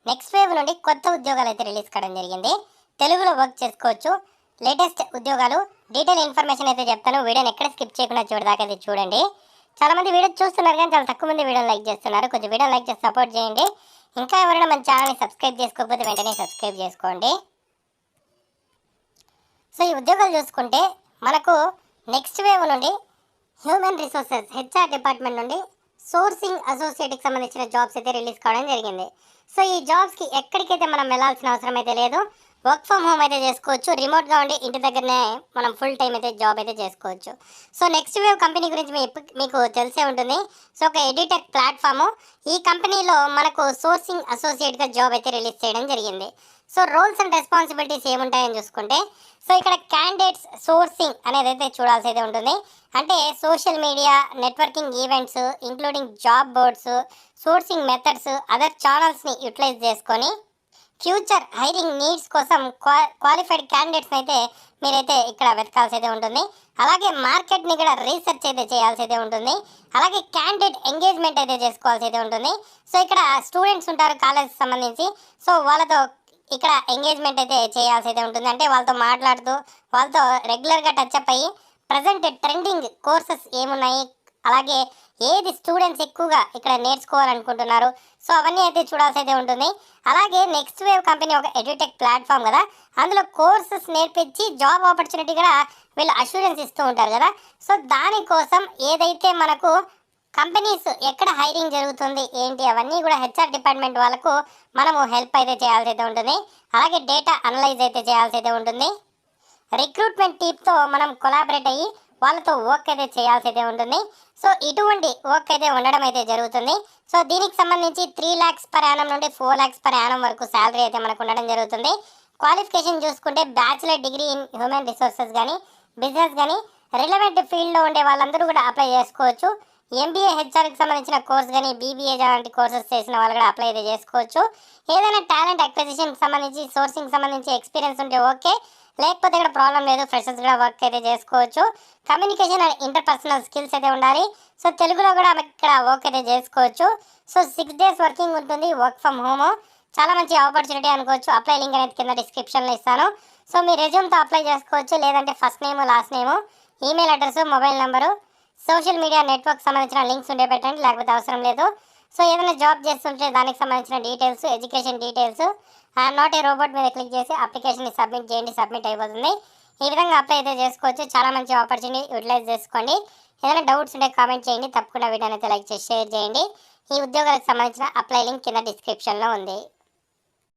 Next wave నుండి కొత్త ఉద్యోగాలు అయితే రిలీజ్ కావడం జరిగింది. తెలుగులో వర్క్ చేసుకోవచ్చు. లేటెస్ట్ ఉద్యోగాలు డీటెయిల్ ఇన్ఫర్మేషన్ అయితే చెప్తాను. వీడియోని ఎక్కడ స్కిప్ చేయకుండా చూడదాకా అయితే చూడండి. చాలామంది వీడియో చూస్తున్నారు కానీ చాలా తక్కువ మంది వీడియోని లైక్ చేస్తున్నారు. కొంచెం వీడియో లైక్ చేసి సపోర్ట్ చేయండి. ఇంకా ఎవరైనా మన ఛానల్ని సబ్స్క్రైబ్ చేసుకోకపోతే వెంటనే సబ్స్క్రైబ్ చేసుకోండి. సో ఈ ఉద్యోగాలు చూసుకుంటే మనకు నెక్స్ట్ వేవ్ నుండి హ్యూమన్ రిసోర్సెస్ హెచ్ఆర్ డిపార్ట్మెంట్ నుండి సోర్సింగ్ అసోసియేట్కి సంబంధించిన జాబ్స్ అయితే రిలీజ్ కావడం జరిగింది. సో ఈ జాబ్స్కి ఎక్కడికైతే మనం వెళ్ళాల్సిన అవసరం అయితే లేదు. వర్క్ ఫ్రమ్ హోమ్ అయితే చేసుకోవచ్చు. రిమోట్గా ఉండి ఇంటి దగ్గరనే మనం ఫుల్ టైం అయితే జాబ్ అయితే చేసుకోవచ్చు. సో నెక్స్ట్ వేవ్ కంపెనీ గురించి మీకు తెలిసే ఉంటుంది. సో ఒక ఎడిటెక్ ప్లాట్ఫాము. ఈ కంపెనీలో మనకు సోర్సింగ్ అసోసియేట్గా జాబ్ అయితే రిలీజ్ చేయడం జరిగింది. సో రోల్స్ అండ్ రెస్పాన్సిబిలిటీస్ ఏముంటాయని చూసుకుంటే, సో ఇక్కడ క్యాండిడేట్స్ సోర్సింగ్ అనేది అయితే చూడాల్సి అయితే ఉంటుంది. అంటే social media, networking events, including job boards, sourcing methods, other ఛానల్స్ని యూటిలైజ్ చేసుకొని ఫ్యూచర్ హైరింగ్ నీడ్స్ కోసం క్వాలిఫైడ్ క్యాండిడేట్స్ని అయితే మీరైతే ఇక్కడ వెతకాల్సి అయితే ఉంటుంది. అలాగే మార్కెట్ని కూడా రీసెర్చ్ అయితే చేయాల్సి అయితే ఉంటుంది. అలాగే క్యాండిడేట్ ఎంగేజ్మెంట్ అయితే చేసుకోవాల్సి అయితే ఉంటుంది. సో ఇక్కడ స్టూడెంట్స్ ఉంటారు కాలేజ్ సంబంధించి. సో వాళ్ళతో ఇక్కడ ఎంగేజ్మెంట్ అయితే చేయాల్సి అయితే ఉంటుంది. అంటే వాళ్ళతో మాట్లాడుతూ వాళ్ళతో రెగ్యులర్గా టచ్అప్ అయ్యి ప్రజెంట్ ట్రెండింగ్ కోర్సెస్ ఏమున్నాయి, అలాగే ఏది స్టూడెంట్స్ ఎక్కువగా ఇక్కడ నేర్చుకోవాలనుకుంటున్నారు, సో అవన్నీ అయితే చూడాల్సి అయితే ఉంటుంది. అలాగే నెక్స్ట్ వేవ్ కంపెనీ ఒక ఎడ్యుటెక్ ప్లాట్ఫామ్ కదా, అందులో కోర్సెస్ నేర్పించి జాబ్ ఆపర్చునిటీ కూడా వీళ్ళు అష్యూరెన్స్ ఇస్తూ ఉంటారు కదా. సో దానికోసం ఏదైతే మనకు కంపెనీస్ ఎక్కడ హైరింగ్ జరుగుతుంది ఏంటి అవన్నీ కూడా హెచ్ఆర్ డిపార్ట్మెంట్ వాళ్ళకు మనము హెల్ప్ అయితే చేయాల్సి అయితే ఉంటుంది. అలాగే డేటా అనలైజ్ అయితే చేయాల్సి అయితే ఉంటుంది. రిక్రూట్మెంట్ టీమ్తో మనం కొలాబరేట్ అయ్యి వాళ్ళతో వర్క్ అయితే చేయాల్సి అయితే ఉంటుంది. సో ఇటువంటి వర్క్ అయితే ఉండడం అయితే జరుగుతుంది. సో దీనికి సంబంధించి 3 lakhs per annum నుండి 4 lakhs per annum వరకు శాలరీ అయితే మనకు ఉండడం జరుగుతుంది. క్వాలిఫికేషన్ చూసుకుంటే bachelor degree in human resources కానీ బిజినెస్ కానీ రిలవెంట్ ఫీల్డ్లో ఉండే వాళ్ళందరూ కూడా అప్లై చేసుకోవచ్చు. ఎంబీఏ హెచ్ఆర్కి సంబంధించిన కోర్స్ కానీ బీబీఏ లాంటి కోర్సెస్ చేసిన వాళ్ళు కూడా అప్లై అయితే చేసుకోవచ్చు. ఏదైనా టాలెంట్ అక్విజిషన్కి సంబంధించి సోర్సింగ్ సంబంధించి ఎక్స్పీరియన్స్ ఉంటే ఓకే, లేకపోతే ఇక్కడ ప్రాబ్లం లేదు, ఫ్రెషర్స్ కూడా వర్క్ అయితే చేసుకోవచ్చు. కమ్యూనికేషన్ అండ్ ఇంటర్పర్సనల్ స్కిల్స్ అయితే ఉండాలి. సో తెలుగులో కూడా ఇక్కడ వర్క్ అయితే చేసుకోవచ్చు. సో 6 days వర్కింగ్ ఉంటుంది, వర్క్ ఫ్రమ్ హోమ్. చాలా మంచి ఆపర్చునిటీ అనుకోవచ్చు. అప్లై లింక్ అనేది కింద డిస్క్రిప్షన్లో ఇస్తాను. సో మీ రెజ్యూమ్తో అప్లై చేసుకోవచ్చు. లేదంటే ఫస్ట్ నేమ్, లాస్ట్ నేము, email address, mobile number, social media network సంబంధించిన లింక్స్ ఉండే పెట్టండి, లేకపోతే అవసరం లేదు. సో ఏదైనా జాబ్ చేస్తుంటే దానికి సంబంధించిన details, education details, not a robot మీద క్లిక్ చేసి అప్లికేషన్ని సబ్మిట్ చేయండి, సబ్మిట్ అయిపోతుంది. ఈ విధంగా అప్లై అయితే చేసుకోవచ్చు. చాలా మంచి ఆపర్చునిటీ, యూటిలైజ్ చేసుకోండి. ఏదైనా డౌట్స్ ఉంటే కామెంట్ చేయండి. తప్పకుండా వీడియోని అయితే లైక్ చేసి షేర్ చేయండి. ఈ ఉద్యోగాలకు సంబంధించిన అప్లై లింక్ కింద డిస్క్రిప్షన్లో ఉంది.